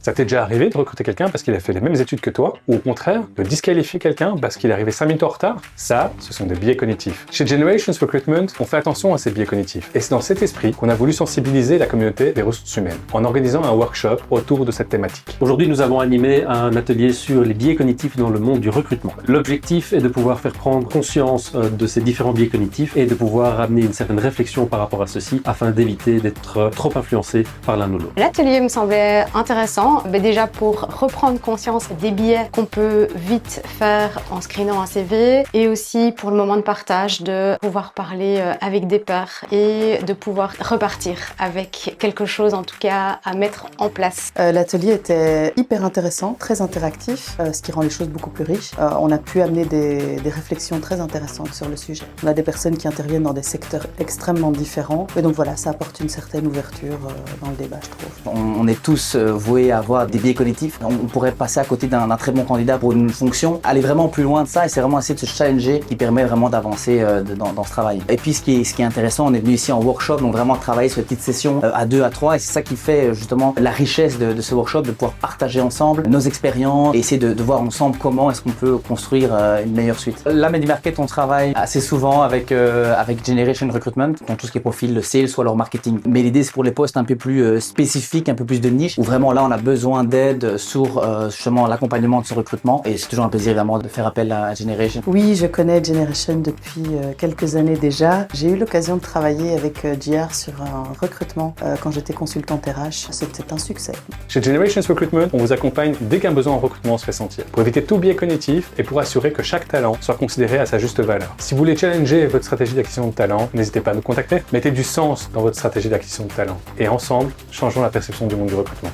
Ça t'est déjà arrivé de recruter quelqu'un parce qu'il a fait les mêmes études que toi, ou au contraire, de disqualifier quelqu'un parce qu'il est arrivé 5 minutes en retard? Ça, ce sont des biais cognitifs. Chez Generations Recruitment, on fait attention à ces biais cognitifs. Et c'est dans cet esprit qu'on a voulu sensibiliser la communauté des ressources humaines, en organisant un workshop autour de cette thématique. Aujourd'hui, nous avons animé un atelier sur les biais cognitifs dans le monde du recrutement. L'objectif est de pouvoir faire prendre conscience de ces différents biais cognitifs et de pouvoir amener une certaine réflexion par rapport à ceci afin d'éviter d'être trop influencé par l'un ou l'autre. L'atelier me semblait intéressant, mais déjà pour reprendre conscience des biais qu'on peut vite faire en screenant un CV et aussi pour le moment de partage, de pouvoir parler avec des pairs et de pouvoir repartir avec quelque chose en tout cas à mettre en place. L'atelier était hyper intéressant, très interactif, ce qui rend les choses beaucoup plus riches. On a pu amener des réflexions très intéressantes sur le sujet. On a des personnes qui interviennent dans des secteurs extrêmement différents et donc voilà, ça apporte une certaine ouverture dans le débat, je trouve. On est tous voués à avoir des biais cognitifs. On pourrait passer à côté d'un très bon candidat pour une fonction, aller vraiment plus loin de ça et c'est vraiment essayer de se challenger qui permet vraiment d'avancer dans ce travail. Et puis ce qui est intéressant, on est venu ici en workshop, donc vraiment travailler sur des petites sessions à 2, à 3 et c'est ça qui fait justement la richesse de ce workshop, de pouvoir partager ensemble nos expériences et essayer de voir ensemble comment est-ce qu'on peut construire une meilleure suite. Là, Medimarket, on travaille assez souvent avec Generation Recruitment, dans tout ce qui est profil de sales ou alors marketing. Mais l'idée, c'est pour les postes un peu plus spécifiques, un peu plus de niche, où vraiment là, on a besoin d'aide sur justement l'accompagnement de ce recrutement. Et c'est toujours un plaisir évidemment de faire appel à Generation. Oui, je connais Generation depuis quelques années déjà. J'ai eu l'occasion de travailler avec JR sur un recrutement quand j'étais consultante RH. C'était un succès. Chez Generations Recruitment, on vous accompagne dès qu'un besoin en recrutement se fait sentir, pour éviter tout biais cognitif et pour assurer que chaque talent soit considéré à sa juste valeur. Si vous voulez challenger votre stratégie d'acquisition de talent, n'hésitez pas à nous contacter. Mettez du sens dans votre stratégie d'acquisition de talent et ensemble, changeons la perception du monde du recrutement.